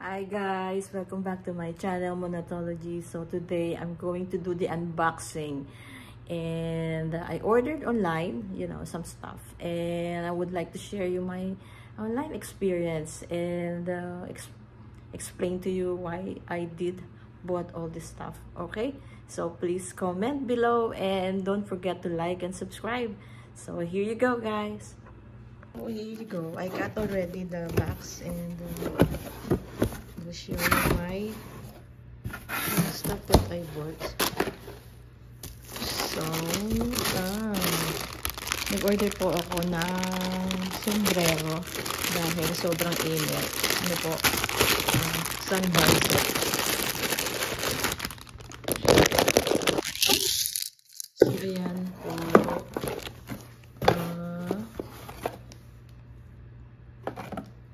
Hi guys, welcome back to my channel Monatology. So today I'm going to do the unboxing, and I ordered online, some stuff, and I would like to share you my online experience and explain to you why I did bought all this stuff. Okay, so please comment below and don't forget to like and subscribe. So here you go, guys. Oh, here you go. I got already the box, and I'll show you my stuff that I bought. So, nag-order po ako ng sombrero dahil sobrang init. Ano po? Sun visor. So, ayan po.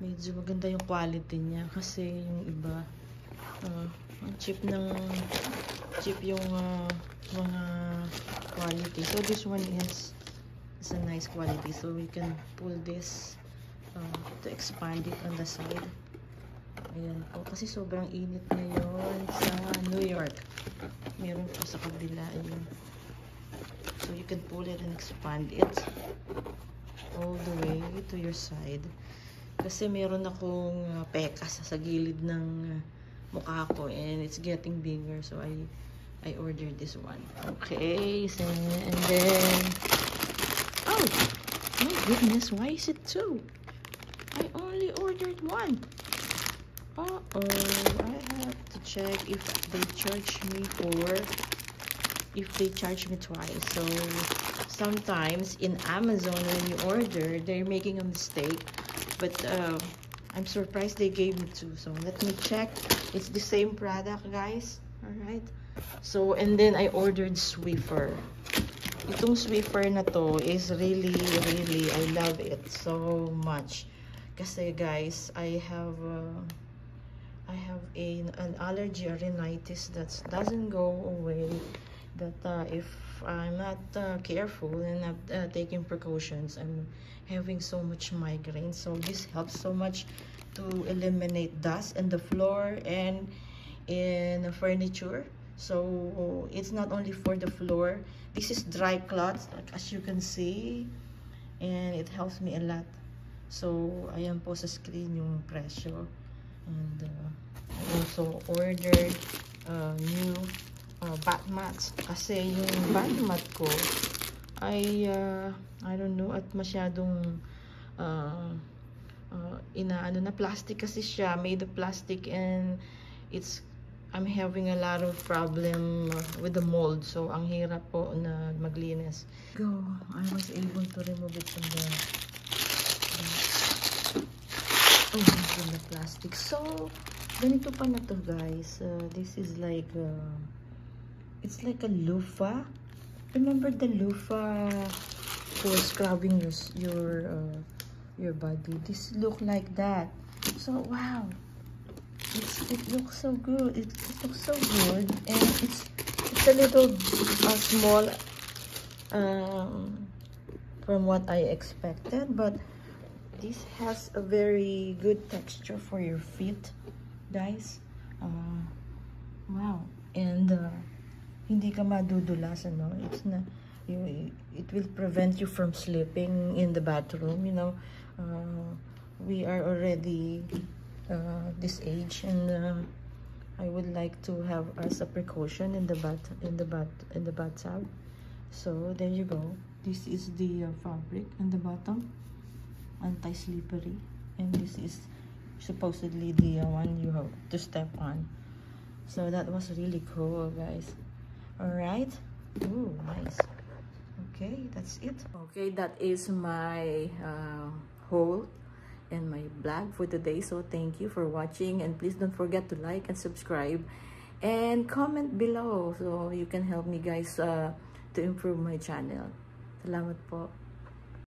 Medyo maganda yung quality niya kasi yung iba cheap yung mga quality. So this one is a nice quality, so we can pull this to expand it on the side. Ayan po, kasi sobrang init ngayon sa New York. Meron po sa kabila. Ayan. So you can pull it and expand it all the way to your side. Kasi meron akong pekas sa gilid ng mukha ko and it's getting bigger, so I ordered this one. Okay, so, and then oh my goodness, why is it two? I only ordered one. I have to check if they charge me twice. So sometimes in Amazon when you order, they're making a mistake. But I'm surprised they gave me two. So let me check. It's the same product, guys. Alright. So, and then I ordered Swiffer. Itong Swiffer na to is really, I love it so much. Kasi guys, I have an allergy or rhinitis that doesn't go away. That if I'm not careful and not taking precautions, I'm having so much migraine. So this helps so much to eliminate dust in the floor and in the furniture. So it's not only for the floor. This is dry cloth, as you can see, and it helps me a lot. So ayan po sa screen yung presyo. And I also ordered new bath mats kasi yung bath mat ko ay I don't know, at masyadong inaano na plastic kasi siya, made of plastic, and I'm having a lot of problem with the mold, so ang hirap po na maglinis. I was able to remove it from the plastic. So ganito pa na to, guys. This is like it's like a loofah. Remember the loofah for scrubbing your body? This look like that. So wow, it looks so good. It looks so good, and it's a little small from what I expected, but this has a very good texture for your feet, guys. Wow, and hindi ka madudulas, it's not it will prevent you from sleeping in the bathroom. We are already this age, and I would like to have as a precaution in the bathtub. So there you go. This is the fabric in the bottom, anti-slippery, and this is supposedly the one you have to step on. So that was really cool, guys. Alright. Ooh, nice. Okay, that's it. Okay, that is my haul and my blog for today. So thank you for watching, and please don't forget to like and subscribe and comment below so you can help me, guys, to improve my channel. Salamat po.